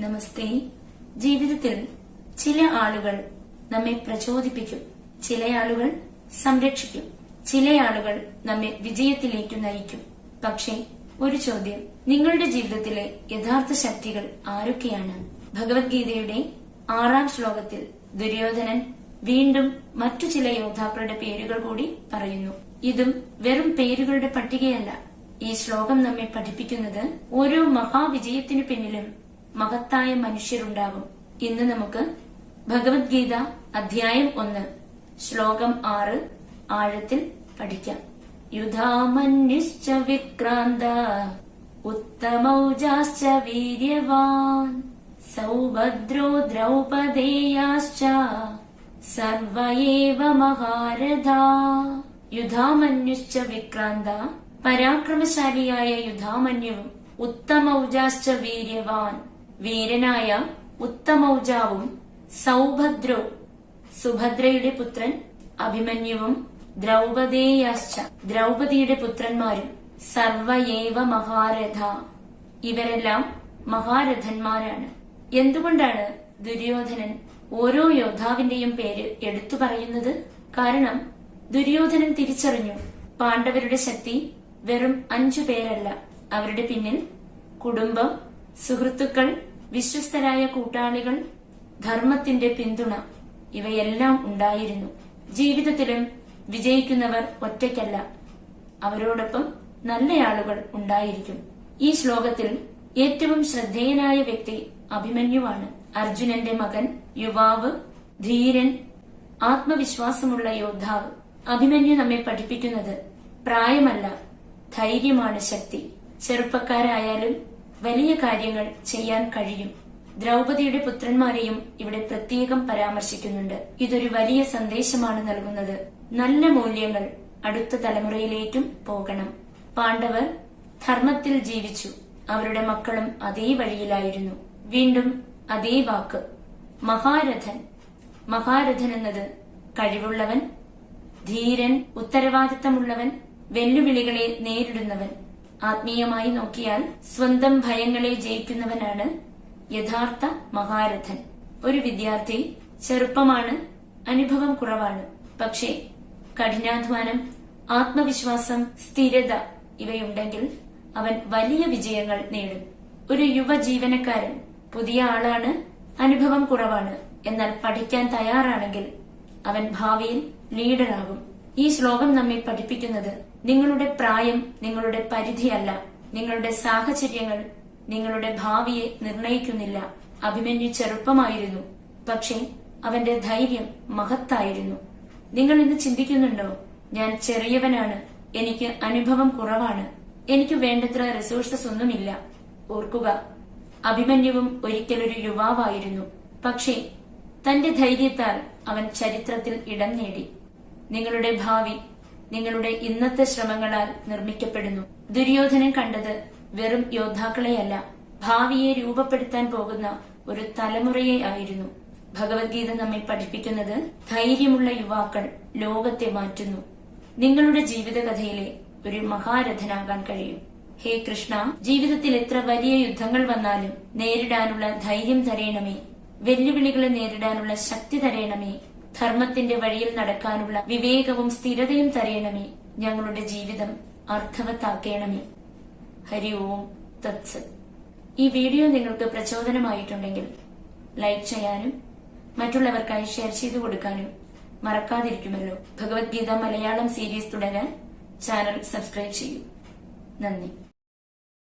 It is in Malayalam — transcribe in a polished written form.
നമസ്തേ. ജീവിതത്തിൽ ചില ആളുകൾ നമ്മെ പ്രചോദിപ്പിക്കും, ചില ആളുകൾ സംരക്ഷിക്കും, ചില ആളുകൾ നമ്മെ വിജയത്തിലേക്ക് നയിക്കും. പക്ഷേ ഒരു ചോദ്യം, നിങ്ങളുടെ ജീവിതത്തിലെ യഥാർത്ഥ ശക്തികൾ ആരൊക്കെയാണ്? ഭഗവത്ഗീതയുടെ 6-ാം ശ്ലോകത്തിൽ ദുര്യോധനൻ വീണ്ടും മറ്റു ചില യോദ്ധാക്കളുടെ പേരുകൾ കൂടി പറയുന്നു. ഇതും വെറും പേരുകളുടെ പട്ടികയല്ല. ഈ ശ്ലോകം നമ്മെ പഠിപ്പിക്കുന്നത് ഓരോ മഹാവിജയത്തിനു പിന്നിലും മഹത്തായ മനുഷ്യരുണ്ടാകും. ഇന്ന് നമുക്ക് ഭഗവത്ഗീത അധ്യായം 1 ശ്ലോകം 6 ആഴത്തിൽ പഠിക്കാം. യുധാമന്യുശ്ച വിക്രാന്ത ഉത്തമൗജാശ്ച വീര്യവാൻ സൗഭദ്രോ ദ്രൗപദേയാശ്ച സർവ ഏവ മഹാരഥാ. യുധാമന്യുശ്ച വിക്രാന്ത, പരാക്രമശാലിയായ യുധാമന്യുവും ഉത്തമൗജാശ്ച വീര്യവാൻ, വീരനായ ഉത്തമൗജാവും സൗഭദ്രോ, സുഭദ്രയുടെ പുത്രൻ അഭിമന്യുവും ദ്രൗപദേയാശ്ച, ദ്രൗപദിയുടെ പുത്രന്മാരും സർവയേവ മഹാരഥ, ഇവരെല്ലാം മഹാരഥന്മാരാണ്. എന്തുകൊണ്ടാണ് ദുര്യോധനൻ ഓരോ യോദ്ധാവിന്റെയും പേര് എടുത്തു പറയുന്നത്? കാരണം ദുര്യോധനൻ തിരിച്ചറിഞ്ഞു, പാണ്ഡവരുടെ ശക്തി വെറും 5 പേരല്ല. അവരുടെ പിന്നിൽ കുടുംബം, സുഹൃത്തുക്കൾ, വിശ്വസ്തരായ കൂട്ടാളികൾ, ധർമ്മത്തിന്റെ പിന്തുണ ഇവയെല്ലാം ഉണ്ടായിരുന്നു. ജീവിതത്തിലും വിജയിക്കുന്നവർ ഒറ്റയ്ക്കല്ല, അവരോടൊപ്പം നല്ല ആളുകൾ ഉണ്ടായിരിക്കും. ഈ ശ്ലോകത്തിൽ ഏറ്റവും ശ്രദ്ധേയനായ വ്യക്തി അഭിമന്യുവാണ്. അർജുനന്റെ മകൻ, യുവാവ്, ധീരൻ, ആത്മവിശ്വാസമുള്ള യോദ്ധാവ്. അഭിമന്യു നമ്മെ പഠിപ്പിക്കുന്നത് പ്രായമല്ല, ധൈര്യമാണ് ശക്തി. ചെറുപ്പക്കാരായാലും വലിയ കാര്യങ്ങൾ ചെയ്യാൻ കഴിയും. ദ്രൗപദിയുടെ പുത്രന്മാരെയും ഇവിടെ പ്രത്യേകം പരാമർശിക്കുന്നുണ്ട്. ഇതൊരു വലിയ സന്ദേശമാണ് നൽകുന്നത്. നല്ല മൂല്യങ്ങൾ അടുത്ത തലമുറയിലേക്കും പോകണം. പാണ്ഡവർ ധർമ്മത്തിൽ ജീവിച്ചു, അവരുടെ മക്കളും അതേ വഴിയിലായിരുന്നു. വീണ്ടും അതേ വാക്ക് മഹാരഥൻ. മഹാരഥൻ എന്നത് കഴിവുള്ളവൻ, ധീരൻ, ഉത്തരവാദിത്തമുള്ളവൻ, വെല്ലുവിളികളെ നേരിടുന്നവൻ. ആത്മീയമായി നോക്കിയാൽ സ്വന്തം ഭയങ്ങളെ ജയിക്കുന്നവനാണ് യഥാർത്ഥ മഹാരഥൻ. ഒരു വിദ്യാർത്ഥി ചെറുപ്പമാണ്, അനുഭവം കുറവാണ്. പക്ഷേ കഠിനാധ്വാനം, ആത്മവിശ്വാസം, സ്ഥിരത ഇവയുണ്ടെങ്കിൽ അവൻ വലിയ വിജയങ്ങൾ നേടും. ഒരു യുവ ജീവനക്കാരൻ പുതിയ ആളാണ്, അനുഭവം കുറവാണ്, എന്നാൽ പഠിക്കാൻ തയ്യാറാണെങ്കിൽ അവൻ ഭാവിയിൽ ലീഡറാകും. ഈ ശ്ലോകം നമ്മെ പഠിപ്പിക്കുന്നത് നിങ്ങളുടെ പ്രായം നിങ്ങളുടെ പരിധിയല്ല, നിങ്ങളുടെ സാഹചര്യങ്ങൾ നിങ്ങളുടെ ഭാവിയെ നിർണയിക്കുന്നില്ല. അഭിമന്യു ചെറുപ്പമായിരുന്നു, പക്ഷേ അവന്റെ ധൈര്യം മഹത്തായിരുന്നു. നിങ്ങൾ ഇന്ന് ചിന്തിക്കുന്നുണ്ടോ, ഞാൻ ചെറിയവനാണ്, എനിക്ക് അനുഭവം കുറവാണ്, എനിക്ക് വേണ്ടത്ര റിസോഴ്സസ് ഒന്നുമില്ല? ഓർക്കുക, അഭിമന്യുവും ഒരിക്കലൊരു യുവാവായിരുന്നു. പക്ഷേ തന്റെ ധൈര്യത്താൽ അവൻ ചരിത്രത്തിൽ ഇടം നേടി. നിങ്ങളുടെ ഭാവി നിങ്ങളുടെ ഇന്നത്തെ ശ്രമങ്ങളാൽ നിർമ്മിക്കപ്പെടുന്നു. ദുര്യോധനൻ കണ്ടത് വെറും യോദ്ധാക്കളെയല്ല, ഭാവിയെ രൂപപ്പെടുത്താൻ പോകുന്ന ഒരു തലമുറയെ ആയിരുന്നു. ഭഗവത്ഗീത നമ്മെ പഠിപ്പിക്കുന്നത് ധൈര്യമുള്ള യുവാക്കൾ ലോകത്തെ മാറ്റുന്നു. നിങ്ങളുടെ ജീവിതകഥയിലെ ഒരു മഹാരഥനാകാൻ കഴിയും. ഹേ കൃഷ്ണ, ജീവിതത്തിൽ എത്ര വലിയ യുദ്ധങ്ങൾ വന്നാലും നേരിടാനുള്ള ധൈര്യം തരയണമേ, വെല്ലുവിളികളെ നേരിടാനുള്ള ശക്തി തരയണമേ, ധർമ്മത്തിന്റെ വഴിയിൽ നടക്കാനുള്ള വിവേകവും സ്ഥിരതയും തരയണമേ, ഞങ്ങളുടെ ജീവിതം അർത്ഥവത്താക്കേണമേ. ഹരി ഓം തത്സത്. ഈ വീഡിയോ നിങ്ങൾക്ക് പ്രചോദനമായിട്ടുണ്ടെങ്കിൽ ലൈക്ക് ചെയ്യാനും മറ്റുള്ളവർക്കായി ഷെയർ ചെയ്തു കൊടുക്കാനും മറക്കാതിരിക്കുമല്ലോ. ഭഗവത്ഗീത മലയാളം സീരീസ് തുടരാൻ ചാനൽ സബ്സ്ക്രൈബ് ചെയ്യൂ. നന്ദി.